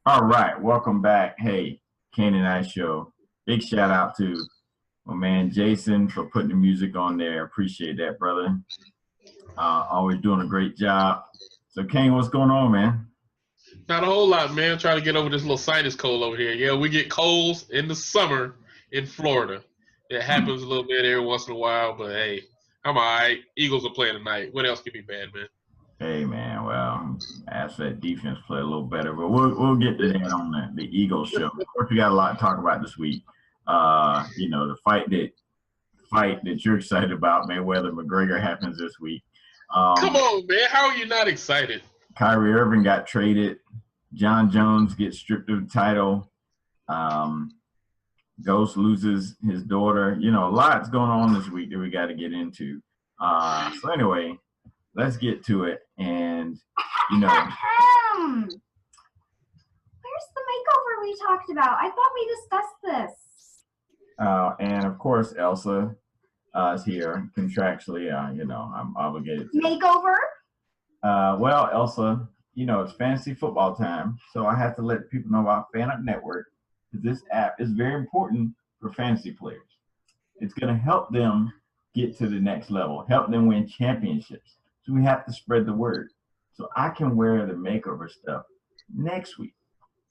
All right, welcome back. Hey, Kane and I show. Big shout out to my man Jason for putting the music on there. Appreciate that, brother. Always doing a great job. So, Kane, what's going on, man? Not a whole lot, man. Trying to get over this little sinus cold over here. Yeah, we get colds in the summer in Florida. It happens a little bit every once in a while, but hey, I'm all right. Eagles are playing tonight. What else can be bad, man? Hey, man. Well, ask that defense play a little better, but we'll get to that on the Eagles show. Of course, we got a lot to talk about this week. The fight that you're excited about, Mayweather McGregor, happens this week. Come on, man. How are you not excited? Kyrie Irving got traded. John Jones gets stripped of the title. Ghost loses his daughter. A lot's going on this week that we got to get into. So anyway, let's get to it. And, Where's the makeover we talked about? I thought we discussed this. And of course, Elsa is here contractually. I'm obligated to. Makeover? Well, Elsa, it's fantasy football time, so I have to let people know about Fan Up Network. This app is very important for fantasy players. It's going to help them get to the next level, help them win championships. So we have to spread the word. So I can wear the makeover stuff next week.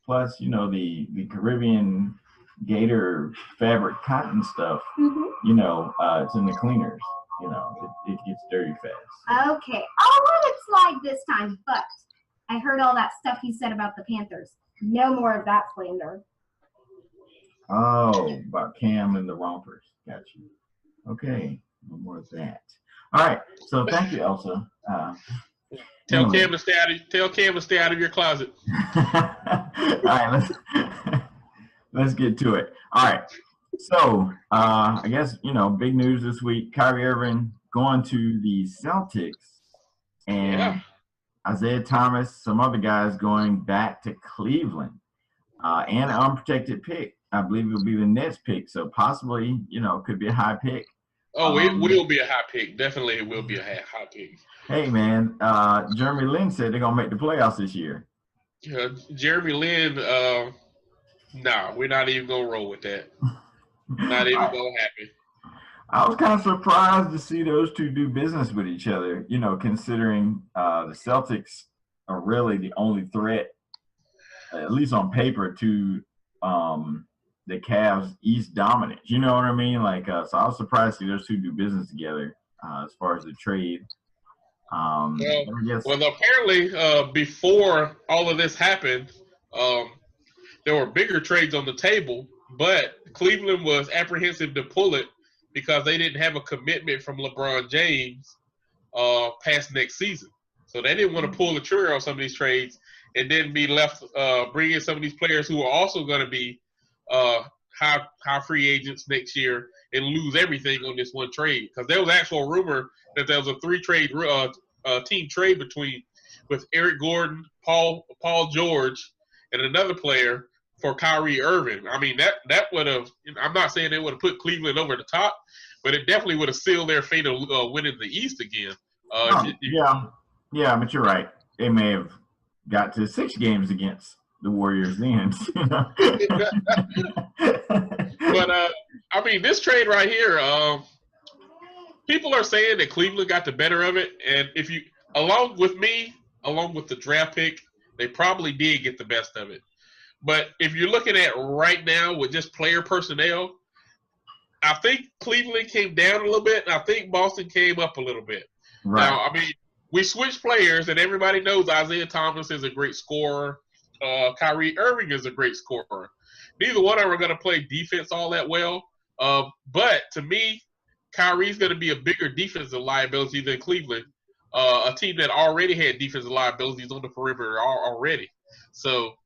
Plus, the Caribbean Gator fabric cotton stuff, it's in the cleaners. It gets dirty fast. Okay, I'll let it slide this time, but I heard all that stuff you said about the Panthers. No more of that slander. Oh, about Cam and the Rompers. Got you. Okay, no more of that. All right, so thank you, Elsa. Tell Cam to stay out of your closet. All right, let's get to it. All right. So, I guess, big news this week. Kyrie Irving going to the Celtics, and Isaiah Thomas, some other guys going back to Cleveland, and an unprotected pick. I believe it will be the Nets pick, so possibly, could be a high pick. Oh, it will be a high pick. Definitely it will be a high pick. Hey, man, Jeremy Lin said they're going to make the playoffs this year. Jeremy Lin, nah, we're not even going to roll with that. Not even going to happen. I was kind of surprised to see those two do business with each other, considering the Celtics are really the only threat, at least on paper, to the Cavs' East dominance. You know what I mean? So I was surprised to see those two do business together as far as the trade. Well, apparently before all of this happened, there were bigger trades on the table, but Cleveland was apprehensive to pull it because they didn't have a commitment from LeBron James past next season. So they didn't want to pull the trigger on some of these trades and then be left bringing some of these players who are also going to be high free agents next year and lose everything on this one trade. Because there was actual rumor that there was a team trade with Eric Gordon, Paul George, and another player for Kyrie Irving. I mean, that would have – I'm not saying it would have put Cleveland over the top, but it definitely would have sealed their fate of winning the East again. Yeah, but you're right. They may have got to 6 games against the Warriors then. But, I mean, this trade right here, people are saying that Cleveland got the better of it. And if you – along with the draft pick, they probably did get the best of it. But if you're looking at right now with just player personnel, I think Cleveland came down a little bit, and I think Boston came up a little bit. Right. Now, I mean, we switched players, and everybody knows Isaiah Thomas is a great scorer. Kyrie Irving is a great scorer. Neither one of them are going to play defense all that well. But to me, Kyrie's going to be a bigger defensive liability than Cleveland, a team that already had defensive liabilities on the perimeter already. So –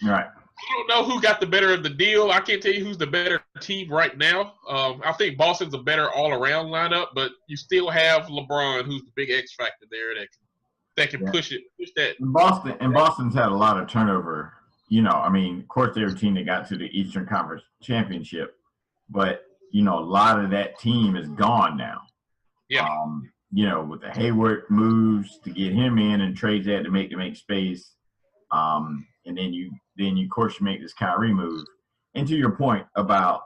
right. I don't know who got the better of the deal. I can't tell you who's the better team right now. I think Boston's a better all-around lineup, but you still have LeBron, who's the big X factor there that can push that. Boston's had a lot of turnover. I mean, of course, they're a team that got to the Eastern Conference Championship, but a lot of that team is gone now. Yeah. With the Hayward moves to get him in and trades that to make space. and then you of course you make this Kyrie move. And to your point about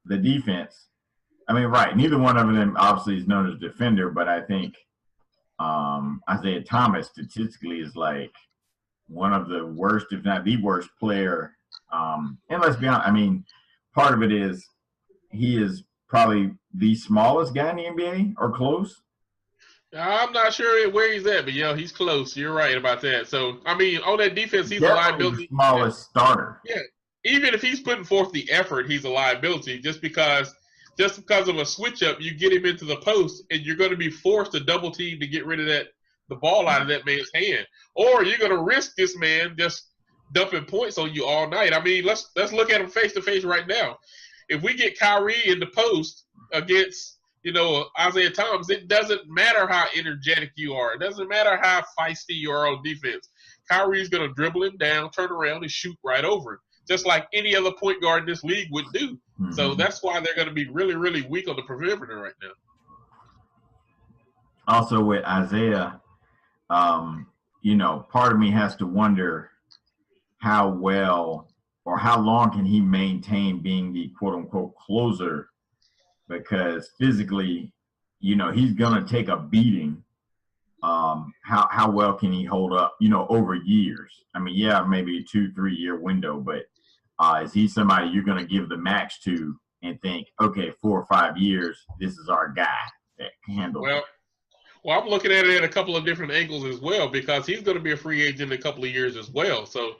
the defense, I mean, right, neither one of them obviously is known as a defender, but I think Isaiah Thomas statistically is like one of the worst, if not the worst player. And let's be honest, I mean, part of it is he is probably the smallest guy in the NBA or close. I'm not sure where he's at, but he's close. You're right about that. So, I mean, on that defense, he's Definitely a liability. The smallest starter. Yeah. Even if he's putting forth the effort, he's a liability just because of a switch up, you get him into the post and you're going to be forced to double team to get rid of the ball out of that man's hand. Or you're going to risk this man just dumping points on you all night. I mean, let's look at him face to face right now. If we get Kyrie in the post against Isaiah Thomas, it doesn't matter how energetic you are. It doesn't matter how feisty you are on defense. Kyrie's going to dribble him down, turn around, and shoot right over him, just like any other point guard in this league would do. Mm-hmm. So that's why they're going to be really, really weak on the perimeter right now. Also with Isaiah, part of me has to wonder how well or how long can he maintain being the quote-unquote closer, because physically, he's going to take a beating. How well can he hold up, over years? I mean, yeah, maybe a 2-3 year window, but is he somebody you're going to give the max to and think, okay, 4 or 5 years, this is our guy that can handle it? Well, I'm looking at it at a couple of different angles as well, because he's going to be a free agent in a couple of years as well. So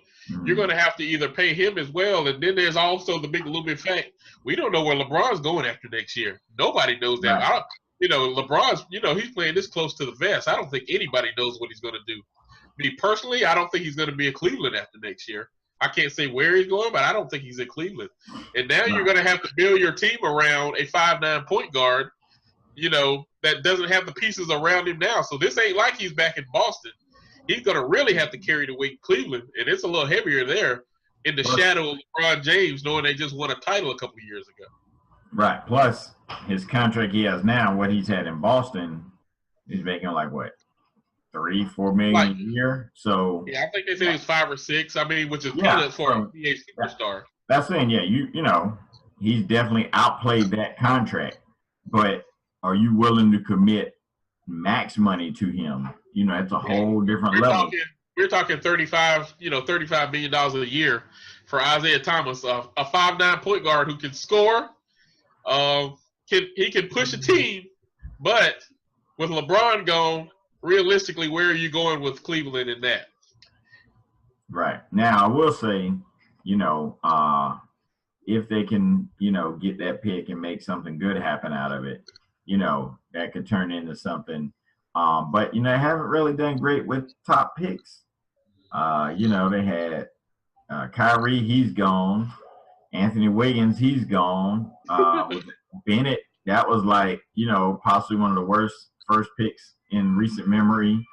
you're going to have to either pay him as well, and then there's also the big little bit fact, we don't know where LeBron's going after next year. Nobody knows that. Right. LeBron's, he's playing this close to the vest. I don't think anybody knows what he's going to do. Me personally, I don't think he's going to be in Cleveland after next year. I can't say where he's going, but I don't think he's in Cleveland. And now you're going to have to build your team around a 5'9" point guard, that doesn't have the pieces around him now. So this ain't like he's back in Boston. He's going to really have to carry the weight Cleveland, and it's a little heavier there in the shadow of LeBron James, knowing they just won a title a couple of years ago. Right. Plus, his contract he has now, what he's had in Boston, he's making like what, $3-4 million a year. So yeah, I think they said it's 5 or 6. I mean, which is peanuts for a NBA superstar. That's saying, he's definitely outplayed that contract. But are you willing to commit max money to him? It's a whole different level. We're talking $35 million a year for Isaiah Thomas, a 5'9" point guard who can score. He can push a team, but with LeBron gone, realistically, where are you going with Cleveland in that? Right. Now, I will say, if they can, get that pick and make something good happen out of it, that could turn into something. But, they haven't really done great with top picks. They had Kyrie, he's gone. Anthony Wiggins, he's gone. Bennett, that was like, possibly one of the worst first picks in recent memory.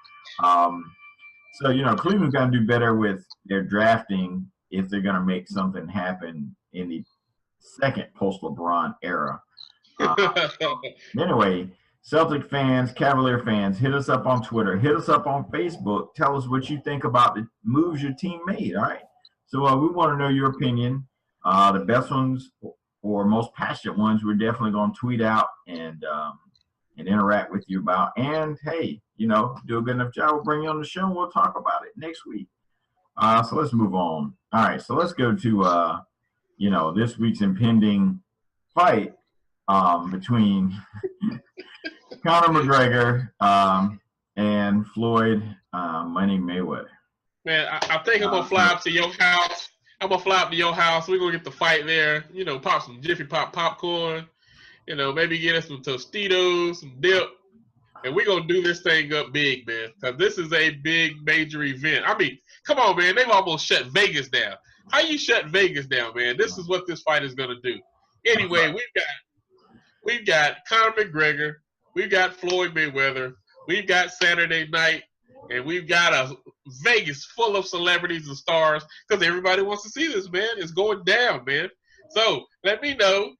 So, Cleveland's got to do better with their drafting if they're going to make something happen in the second post-LeBron era. Anyway, Celtic fans, Cavalier fans, hit us up on Twitter. Hit us up on Facebook. Tell us what you think about the moves your team made, all right? So we want to know your opinion. The best ones or most passionate ones, we're definitely going to tweet out and interact with you about. And, hey, do a good enough job, we'll bring you on the show and we'll talk about it next week. So let's move on. All right, so let's go to, this week's impending fight between Conor McGregor and Floyd Money Mayweather. Man, I think I'm going to fly up to your house. We're going to get the fight there. Pop some Jiffy Pop popcorn. Maybe get us some Tostitos, some dip. And we're going to do this thing up big, man. Because this is a big, major event. I mean, come on, man. They've almost shut Vegas down. How you shut Vegas down, man? This is what this fight is going to do. Anyway, we've got Conor McGregor. We've got Floyd Mayweather. We've got Saturday night. And we've got a Vegas full of celebrities and stars because everybody wants to see this, man. It's going down, man. So let me know.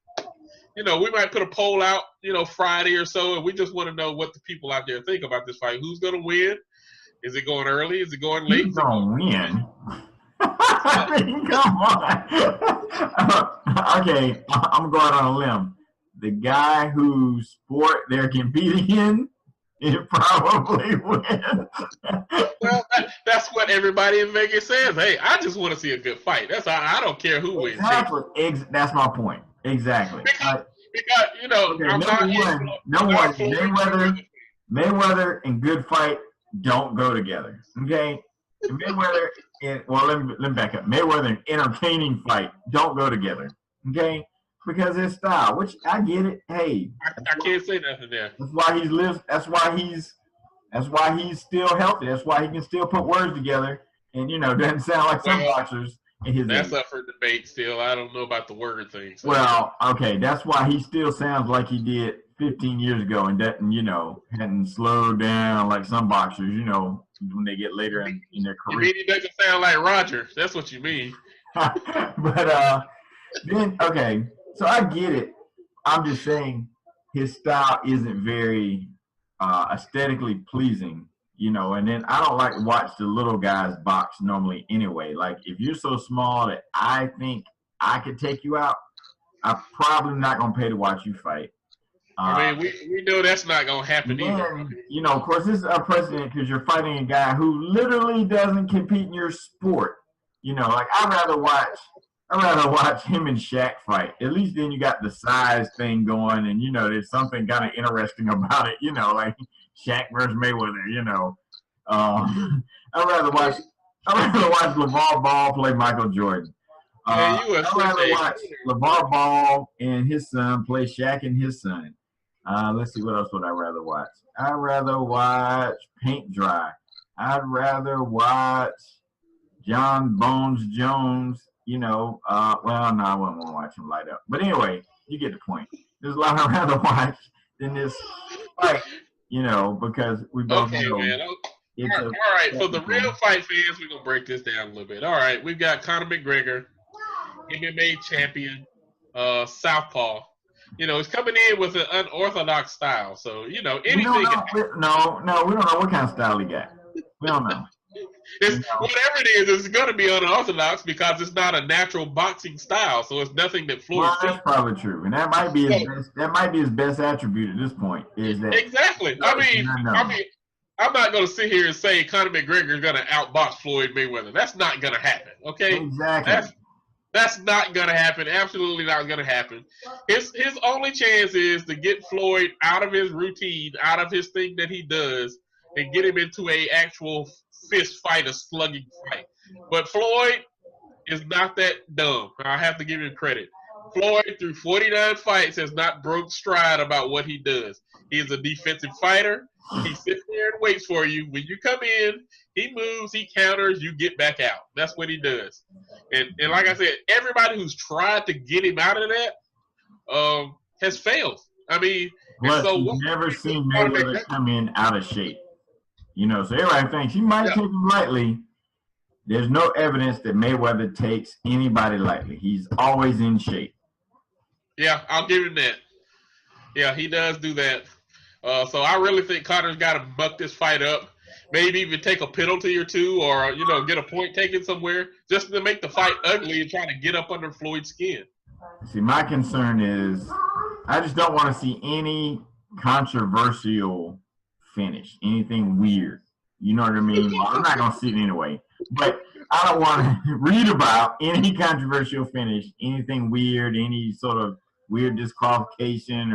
We might put a poll out, Friday or so, and we just want to know what the people out there think about this fight. Who's going to win? Is it going early? Is it going late? Who's going to win? I mean, come on. Okay, I'm going on a limb. The guy whose sport they're competing in, it probably wins. Well, that's what everybody in Vegas says. Hey, I just want to see a good fight. That's all. I don't care who wins. Exactly. That's my point. Exactly. Because you know, Okay, I'm number one, Mayweather and good fight don't go together. Okay, Mayweather and let me back up. Mayweather and entertaining fight don't go together. Okay, because his style, which I get it. Hey, I can't say nothing there. That's why he's lived. That's why he's still healthy. That's why he can still put words together. And doesn't sound like some boxers in his That's age. up for debate still. I don't know about the word thing. So. Well, okay, that's why he still sounds like he did 15 years ago and doesn't, hadn't slowed down like some boxers, when they get later in their career. You mean he doesn't sound like Roger? That's what you mean. But then, okay, so I get it. I'm just saying his style isn't very aesthetically pleasing, and then I don't like to watch the little guys box normally anyway. Like, if you're so small that I think I could take you out, I'm probably not going to pay to watch you fight. I mean, we know that's not going to happen either. Of course, this is unprecedented because you're fighting a guy who literally doesn't compete in your sport. Like, I'd rather watch him and Shaq fight. At least then you got the size thing going, and there's something kind of interesting about it. Like Shaq versus Mayweather. I'd rather watch LeVar Ball play Michael Jordan. I'd rather watch LeVar Ball and his son play Shaq and his son. Let's see, what else would I rather watch? I'd rather watch paint dry. I'd rather watch John Bones Jones. Well, no, I wouldn't want to watch him light up. But anyway, you get the point. There's a lot I'd rather watch than this fight, because we both know. Man. All right, for the real fight fans, we're going to break this down a little bit. All right, we've got Conor McGregor, MMA champion, southpaw. He's coming in with an unorthodox style. So, anything. We don't know what kind of style he got. We don't know. Whatever it is, it's going to be unorthodox because it's not a natural boxing style. So it's nothing that Floyd. Well, that's probably true, and that might be his best attribute at this point. Is that exactly? I mean, I'm not going to sit here and say Conor McGregor is going to outbox Floyd Mayweather. That's not going to happen. Okay, exactly. That's not going to happen. Absolutely not going to happen. His only chance is to get Floyd out of his routine, out of his thing that he does, and get him into a actual fist fight, a slugging fight. But Floyd is not that dumb. I have to give him credit. Floyd, through 49 fights, has not broke stride about what he does. He is a defensive fighter. He sits there and waits for you. When you come in, he moves, he counters, you get back out. That's what he does. And like I said, everybody who's tried to get him out of that has failed. I mean, plus, you've never seen Mayweather come in out of shape. So everybody thinks he might take him lightly. There's no evidence that Mayweather takes anybody lightly. He's always in shape. Yeah, I'll give him that. Yeah, he does do that. So I really think Conor's got to buck this fight up. Maybe even take a penalty or two, or get a point taken somewhere, just to make the fight ugly and try to get up under Floyd's skin. See, my concern is I just don't want to see any controversial finish, anything weird. You know what I mean? Well, I'm not going to see it anyway. But I don't want to read about any controversial finish, anything weird, any sort of weird disqualification.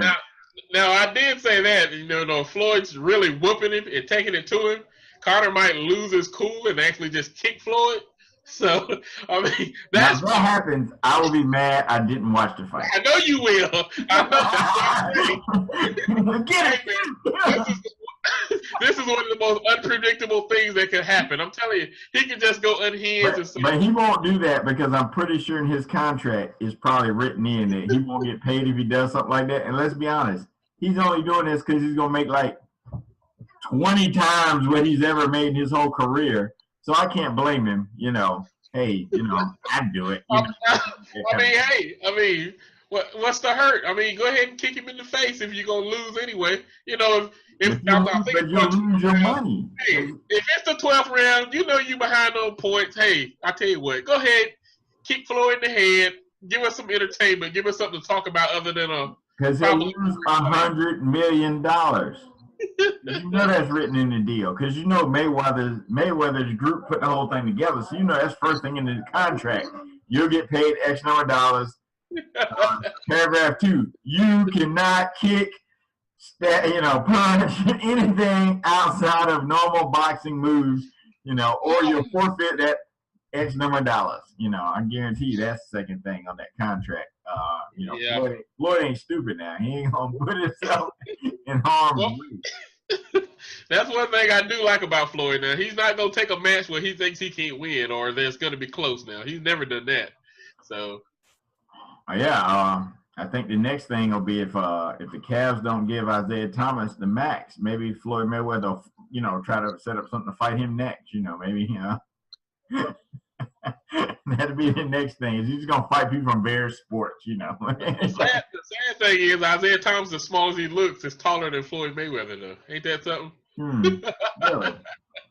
Now I did say that, Floyd's really whooping him and taking it to him. Conor might lose his cool and actually just kick Floyd. So, I mean, if that happens, I will be mad I didn't watch the fight. I know you will. I know. Get it. This is one of the most unpredictable things that can happen. I'm telling you, he can just go unhinged. But he won't do that because I'm pretty sure in his contract is probably written in that he won't get paid if he does something like that. And let's be honest, he's only doing this because he's going to make like 20 times what he's ever made in his whole career. So I can't blame him, Hey, I'd do it. I mean, What's the hurt? I mean, go ahead and kick him in the face if you're gonna lose anyway. You know, if But you'll lose your money. hey, if it's the 12th round, you know you behind on points. Hey, I tell you what, go ahead, kick Floyd in the head, give us some entertainment, give us something to talk about other than because he'll lose $100 million. You know that's written in the deal because you know Mayweather's group put the whole thing together, so you know that's first thing in the contract. You'll get paid X number of dollars. Paragraph 2: you cannot kick, punch anything outside of normal boxing moves, or you'll forfeit that X number of dollars. I guarantee you that's the second thing on that contract. Floyd ain't stupid now. He ain't gonna put himself in harm's way. That's one thing I do like about Floyd now. He's not gonna take a match where he thinks he can't win or there's gonna be close now. He's never done that. So I think the next thing will be if the Cavs don't give Isaiah Thomas the max, maybe Floyd Mayweather will, try to set up something to fight him next. That'd be the next thing. Is he's gonna fight people from various sports, The sad thing is Isaiah Thomas, as small as he looks, is taller than Floyd Mayweather though. Ain't that something? Really?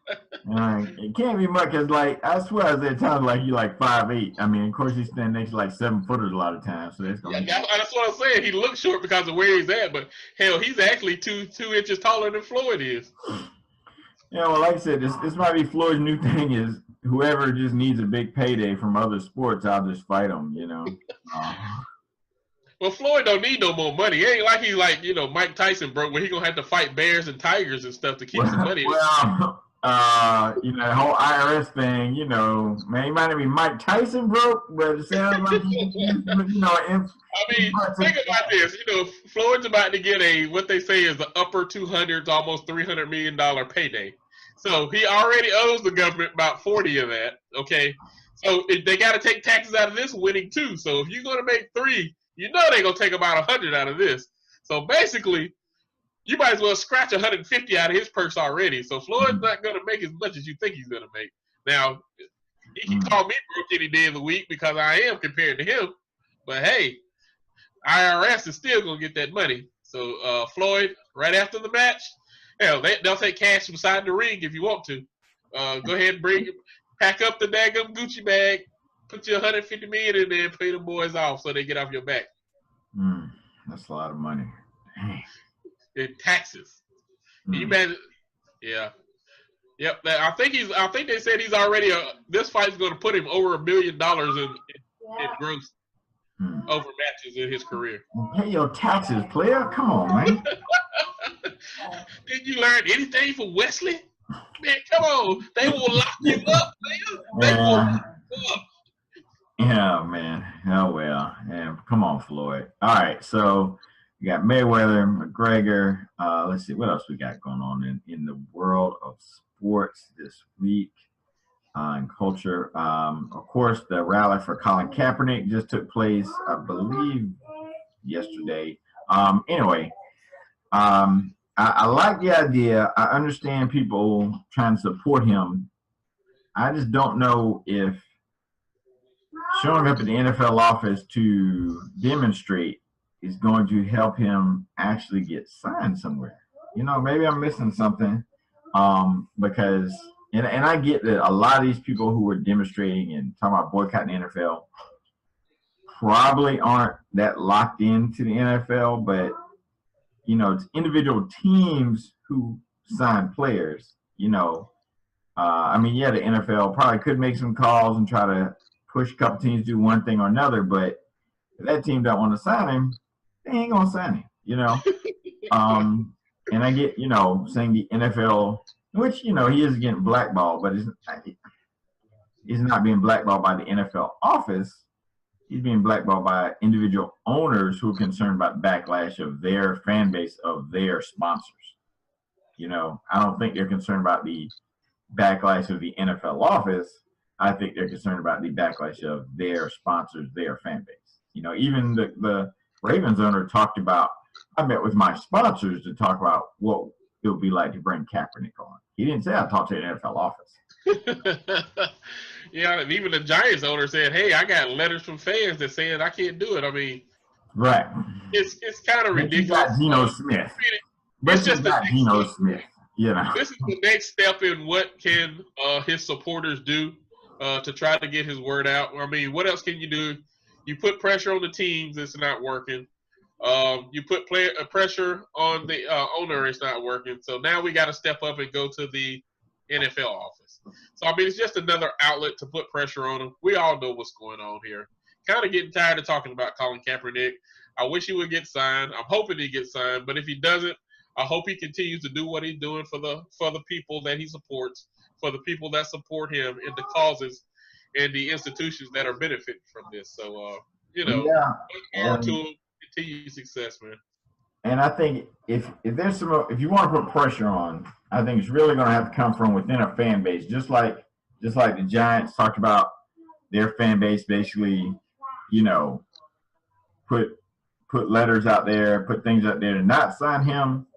It can't be much because, I swear Isaiah Thomas you 5'8". I mean, of course he's standing next to 7-footers a lot of times, so that's gonna that's what I'm saying. He looks short because of where he's at, but hell, he's actually two inches taller than Floyd is. Yeah, well, like I said, this might be Floyd's new thing is whoever just needs a big payday from other sports, I'll just fight them, Well, Floyd don't need no more money. It ain't like he's Mike Tyson broke where he gonna have to fight bears and tigers and stuff to keep some money. Well, the whole IRS thing, man, he might not be Mike Tyson broke, but it sounds like think about this. Floyd's about to get what they say is the upper 200s, almost $300 million payday. So he already owes the government about 40 of that. Okay, so they got to take taxes out of this winning too. So if you're going to make 3, they're going to take about 100 out of this. So basically, you might as well scratch 150 out of his purse already. So Floyd's not going to make as much as you think he's going to make. Now, he can call me broke any day of the week because I am compared to him. But hey, IRS is still going to get that money. So Floyd, right after the match, hell, they'll take cash beside the ring if you want to. Go ahead and pack up the daggum Gucci bag, put your $150 million in there, and pay the boys off so they get off your back. That's a lot of money. In taxes. You imagine? Yeah. Yep. I think they said he's already this fight's going to put him over $1 million in gross over matches in his career. Pay your taxes, player. Come on, man. Did you learn anything from Wesley? Man, come on. They will lock you up, man. They will lock you up. Yeah, man. Oh, well. Yeah, come on, Floyd. All right, so we got Mayweather, McGregor. Let's see. What else we got going on in the world of sports this week and culture? Of course, the rally for Colin Kaepernick just took place, I believe, yesterday. Anyway, I like the idea. I understand people trying to support him. I just don't know if showing up at the NFL office to demonstrate is going to help him actually get signed somewhere. Maybe I'm missing something because and I get that a lot of these people who are demonstrating and talking about boycotting the NFL probably aren't that locked into the NFL, but it's individual teams who sign players. The NFL probably could make some calls and try to push a couple teams to do one thing or another, but if that team don't want to sign him, they ain't gonna sign him, and I get, saying the NFL, which, he is getting blackballed, but he's not being blackballed by the NFL office. He's being blackballed by individual owners who are concerned about backlash of their fan base, of their sponsors. I don't think they're concerned about the backlash of the NFL office. I think they're concerned about the backlash of their sponsors, their fan base. Even the Ravens owner talked about, I met with my sponsors to talk about what it would be like to bring Kaepernick on. He didn't say I talked to the NFL office. Yeah, and even the Giants owner said, hey, I got letters from fans that saying I can't do it. I mean, Right. It's kind of But you ridiculous. got Geno Smith. It's But you just the got next Geno step. Smith. You know. This is the next step in what can his supporters do to try to get his word out. I mean, what else can you do? You put pressure on the teams; it's not working. You put pressure on the owner; it's not working. So now we got to step up and go to the NFL office. So I mean, it's just another outlet to put pressure on him. We all know what's going on here. Kind of getting tired of talking about Colin Kaepernick. I wish he would get signed. I'm hoping he gets signed, but if he doesn't, I hope he continues to do what he's doing for the people that he supports, for the people that support him, and the causes and the institutions that are benefiting from this. So, Yeah. power to him. Continue success, man. And I think if there's if you want to put pressure on, I think it's really going to have to come from within a fan base, just like the Giants talked about their fan base basically, put letters out there, put things out there to not sign him.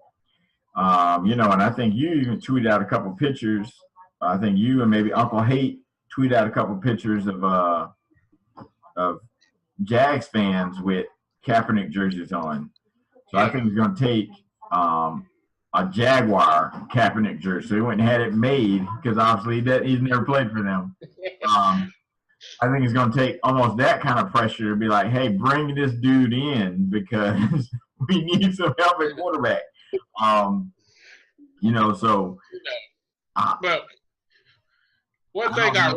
And I think you even tweeted out a couple pictures. I think you and maybe Uncle Hate tweeted out a couple pictures of Jags fans with Kaepernick jerseys on. So I think it's going to take a Jaguar Kaepernick jersey. So he went and had it made because obviously he's never played for them. I think it's going to take almost that kind of pressure to be like, hey, bring this dude in because we need some help at quarterback. But one thing I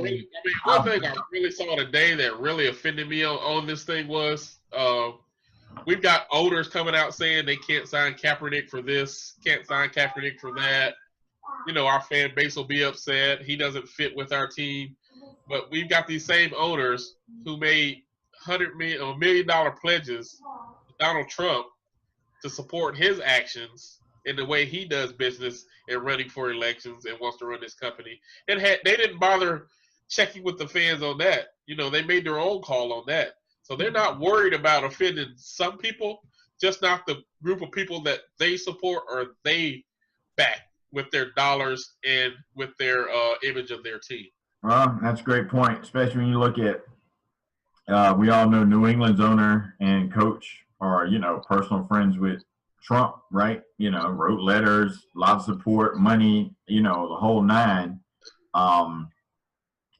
really saw today that really offended me on this thing was we've got owners coming out saying they can't sign Kaepernick for this, can't sign Kaepernick for that. Our fan base will be upset. He doesn't fit with our team. But we've got these same owners who made $100 million pledges to Donald Trump to support his actions in the way he does business and running for elections and wants to run this company. And they didn't bother checking with the fans on that. They made their own call on that. So they're not worried about offending some people, just not the group of people that they support or they back with their dollars and with their image of their team. Well, that's a great point, especially when you look at, we all know New England's owner and coach are, personal friends with Trump, right? Wrote letters, a lot of support, money, the whole nine.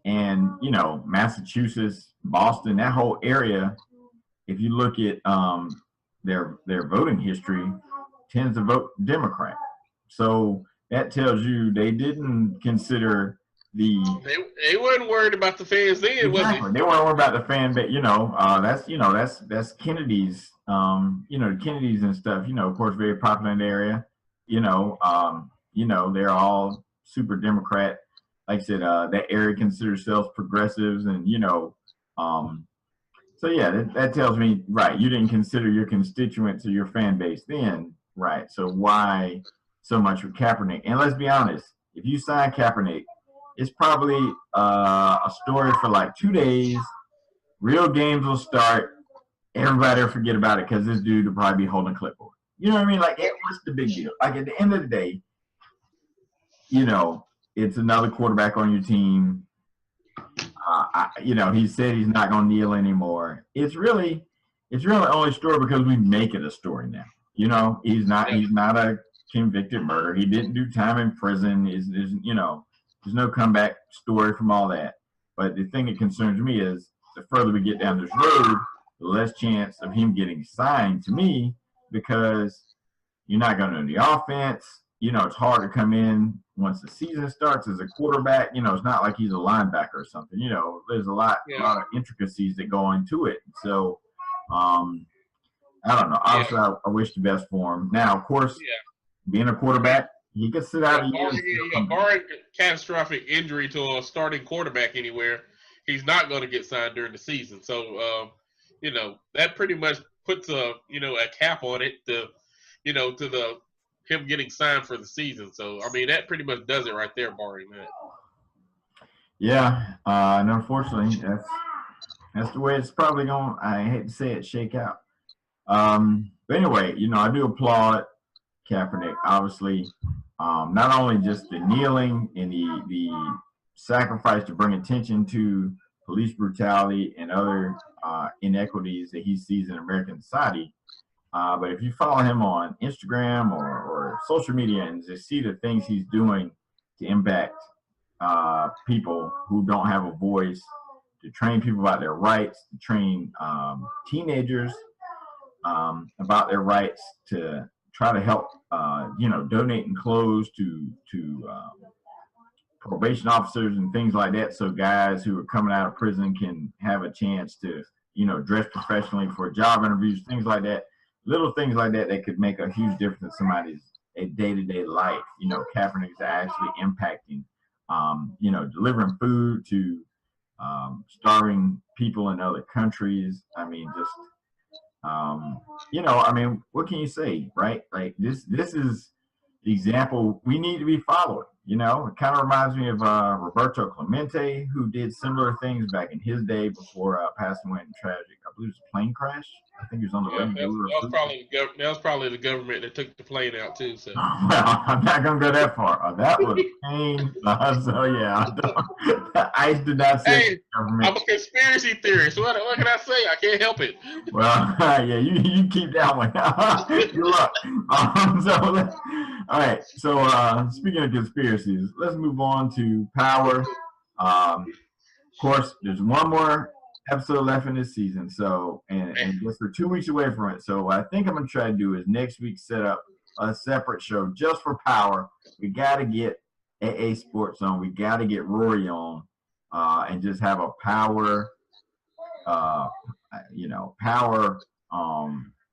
And, Massachusetts, Boston, that whole area, if you look at their voting history, tends to vote Democrat. So that tells you they didn't consider they weren't worried about the fans then, was it? They weren't worried about the fan base. That's Kennedy's. Kennedys and stuff. Of course, very popular in the area. They're all super Democrat. Like I said, that area considers themselves progressives, and So yeah, that tells me right. You didn't consider your constituents or your fan base then, right? So why so much with Kaepernick? And let's be honest, if you sign Kaepernick, it's probably a story for like 2 days. Real games will start. Everybody will forget about it because this dude will probably be holding a clipboard. You know what I mean? Like, what's the big deal? Like, at the end of the day, it's another quarterback on your team. He said he's not going to kneel anymore. It's really only a story because we make it a story now. He's not a convicted murderer. He didn't do time in prison. There's no comeback story from all that. But the thing that concerns me is the further we get down this road, the less chance of him getting signed to me, because you're not going to know the offense. It's hard to come in once the season starts as a quarterback. It's not like he's a linebacker or something. There's a lot of intricacies that go into it. So, I don't know. Obviously, I wish the best for him. Now, of course, being a quarterback, he could sit out a year. Barring catastrophic injury to a starting quarterback anywhere, he's not going to get signed during the season. So, that pretty much puts a cap on it to him getting signed for the season. So, I mean, that pretty much does it right there, barring that. Yeah, and unfortunately, that's the way it's probably going. I hate to say it, shake out. But anyway, I do applaud Kaepernick. Obviously, not only just the kneeling and the sacrifice to bring attention to police brutality and other inequities that he sees in American society. But if you follow him on Instagram or social media and just see the things he's doing to impact people who don't have a voice, to train people about their rights, to train teenagers about their rights, to try to help, donating clothes to probation officers and things like that, so guys who are coming out of prison can have a chance to, dress professionally for job interviews, things like that. Little things like that that could make a huge difference in somebody's day-to-day life. Kaepernick's actually impacting, delivering food to starving people in other countries. I mean, just what can you say, right? Like this is the example we need to be following. It kind of reminds me of Roberto Clemente, who did similar things back in his day before passing away in a tragic, I believe it was a plane crash. I think he was on the way to do that was probably the government that took the plane out too. So. Well, I'm not gonna go that far. That was pain. So yeah, ICE did not say. Hey, I'm a conspiracy theorist. What can I say? I can't help it. Well, yeah, you keep that one. Good luck. All right. So speaking of conspiracies, let's move on to Power. Of course, there's one more episode left in this season, so and just we're 2 weeks away from it. So what I think I'm gonna try to do is next week set up a separate show just for Power. We got to get AA Sports on. We got to get Rory on, and just have a Power, Power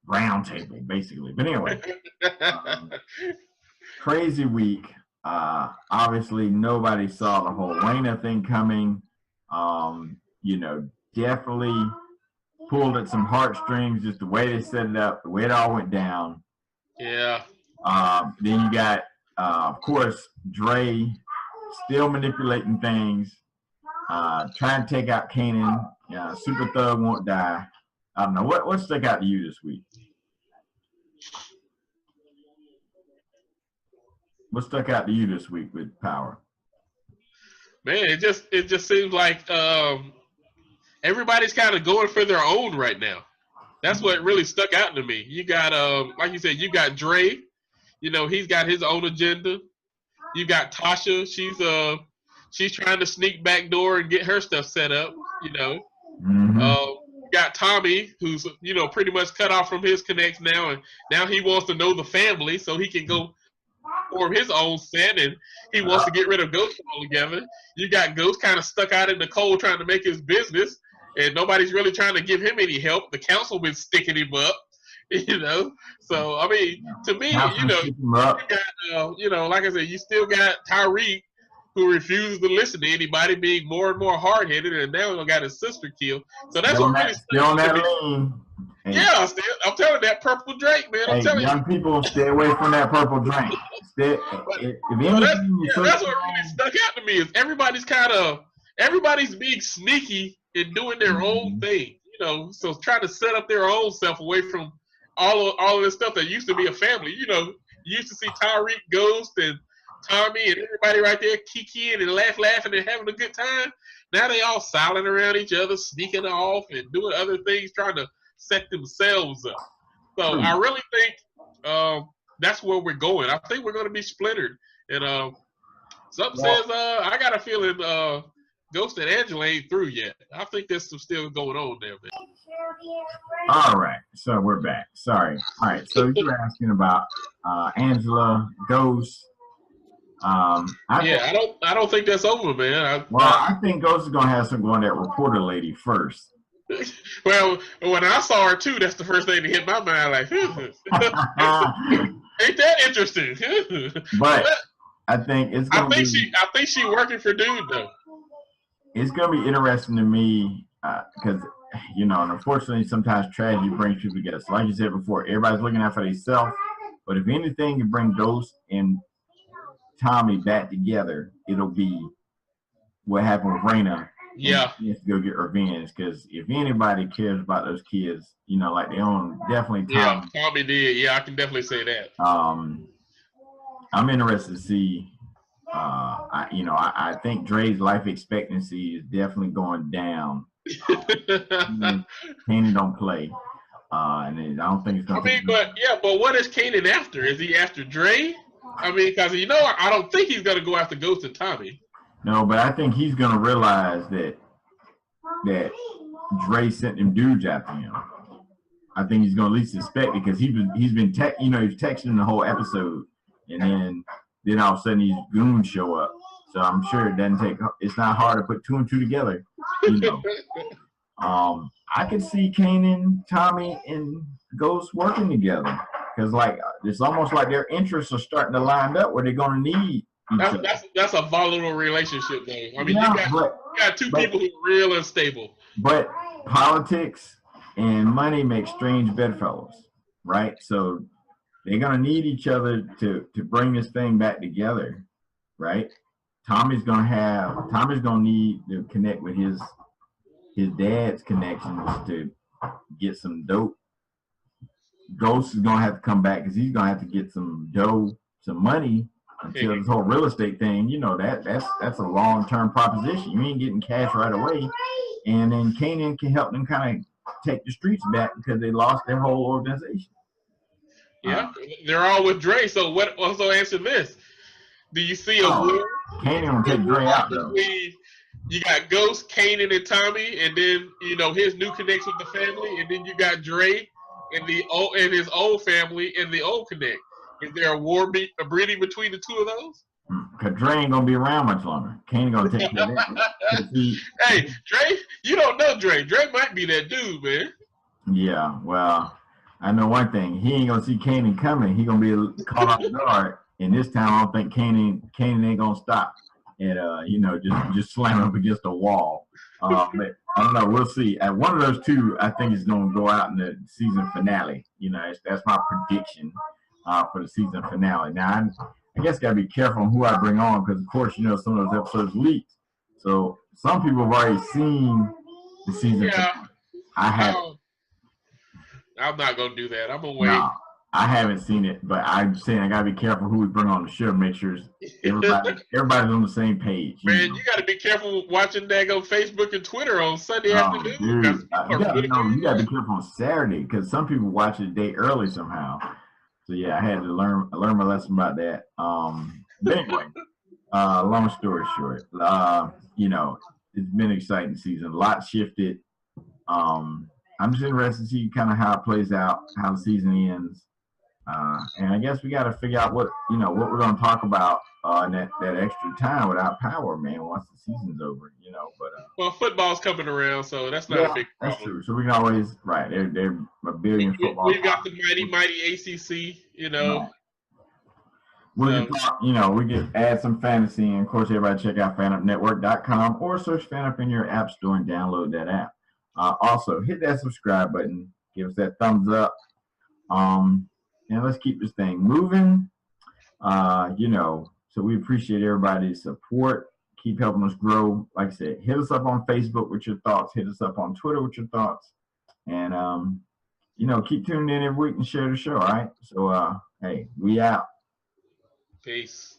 roundtable basically. But anyway, crazy week. Obviously, nobody saw the whole Raina thing coming. Definitely pulled at some heartstrings, just the way they set it up, the way it all went down. Yeah. Then you got, of course, Dre still manipulating things, trying to take out Kanan. Super Thug won't die. I don't know. What stuck out to you this week? What stuck out to you this week with Power? Man, it just seems like everybody's kind of going for their own right now. That's what really stuck out to me. You got like you said, you got Dre. He's got his own agenda. You got Tasha. She's trying to sneak back door and get her stuff set up. Mm-hmm. You got Tommy, who's pretty much cut off from his connects now, and now he wants to know the family so he can go form his own set, and he wants to get rid of Ghost altogether. You got Ghost kind of stuck out in the cold trying to make his business, and nobody's really trying to give him any help. The council been sticking him up, So I mean, to me, you got, like I said, you still got Tyreek, who refuses to listen to anybody, being more and more hard-headed, and now he got his sister killed. So that's what really stuck out to me. Hey. Yeah, I'm telling you, that purple drink, man. I'm telling young people, stay away from that purple drink. That's what really stuck out to me is everybody's being sneaky and doing their own thing. So trying to set up their own self away from all of this stuff that used to be a family. You used to see Tyreek, Ghost, and Tommy, and everybody right there kikiing and laughing and having a good time. Now they all silent around each other, sneaking off and doing other things, trying to set themselves up. So I really think that's where we're going. I think we're going to be splintered. And something says I got a feeling Ghost and Angela ain't through yet. I think there's some still going on there, man. All right, so we're back. Sorry. All right, so you're asking about Angela, Ghost. I don't think that's over, man. I think Ghost is gonna have some going that reporter lady first. Well, when I saw her too, that's the first thing that hit my mind. Like, ain't that interesting? But I think it's. I think she working for dude though. It's gonna be interesting to me because and unfortunately sometimes tragedy brings people together. So like you said before, everybody's looking out for themselves. But if anything can bring Ghost and Tommy back together, it'll be what happened with Raina. Yeah, he has to go get revenge because if anybody cares about those kids, like they own definitely Tommy. Yeah, Tommy did. Yeah, I can definitely say that. I'm interested to see I think Dre's life expectancy is definitely going down. Kanan don't play, and I don't think it's going to. But what is Kanan after? Is he after Dre? I mean, because I don't think he's going to go after Ghost and Tommy. No, but I think he's going to realize that Dre sent them dudes after him. I think he's going to at least suspect because he's been he was texting the whole episode, and then all of a sudden these goons show up. So I'm sure it's not hard to put two and two together. I could see Kanan, Tommy, and Ghost working together because it's almost like their interests are starting to line up where they're going to need. That's a volatile relationship, though. I mean, you got two people who are real unstable. But politics and money make strange bedfellows, right? So they're gonna need each other to bring this thing back together, right? Tommy's gonna need to connect with his dad's connections to get some dope. Ghost is gonna have to come back because he's gonna have to get some dough, some money until this whole real estate thing. That's a long-term proposition. You ain't getting cash right away. And then Kanan can help them kind of take the streets back because they lost their whole organization. Yeah, they're all with Dre. So what? Also answer this: do you see a war? Kanan will take Dre out though. You got Ghost, Kanan, and Tommy, and then his new connection with the family, and then you got Dre and his old family and the old connect. Is there a breeding between the two of those? Because Dre ain't going to be around much longer. Kanan going to take care of that. Hey, Dre, you don't know Dre. Dre might be that dude, man. Yeah, well, I know one thing. He ain't going to see Kanan coming. He going to be caught off guard. And this time, I don't think Kanan ain't going to stop and, just slam up against a wall. But I don't know. We'll see. One of those two, I think, is going to go out in the season finale. That's my prediction for the season finale. Now, I guess gotta be careful on who I bring on because, of course, some of those episodes leaked. So some people have already seen the season. Yeah, I haven't. I'm not gonna do that. I'm gonna wait. No, I haven't seen it, but I'm saying I gotta be careful who we bring on the show. Make sure everybody's on the same page. Man, you gotta be careful watching that on Facebook and Twitter on Sunday afternoon. Dude, you gotta be careful on Saturday because some people watch it a day early somehow. So yeah, I had to learn my lesson about that. But anyway, long story short, it's been an exciting season. A lot shifted. I'm just interested to see kind of how it plays out, how the season ends, and I guess we got to figure out what we're going to talk about in that extra time without Power, man. Once the season's over, But well, football's coming around, so that's not a big problem. That's true. So we can always They're a billion football. We've got the mighty ACC. Right. We can talk, we can add some fantasy, and of course, everybody check out fanupnetwork.com or search FanUp in your app store and download that app. Also, hit that subscribe button, give us that thumbs up, and let's keep this thing moving. So we appreciate everybody's support. Keep helping us grow. Like I said, hit us up on Facebook with your thoughts. Hit us up on Twitter with your thoughts, and keep tuning in every week and share the show. All right. So, hey, we out. Peace.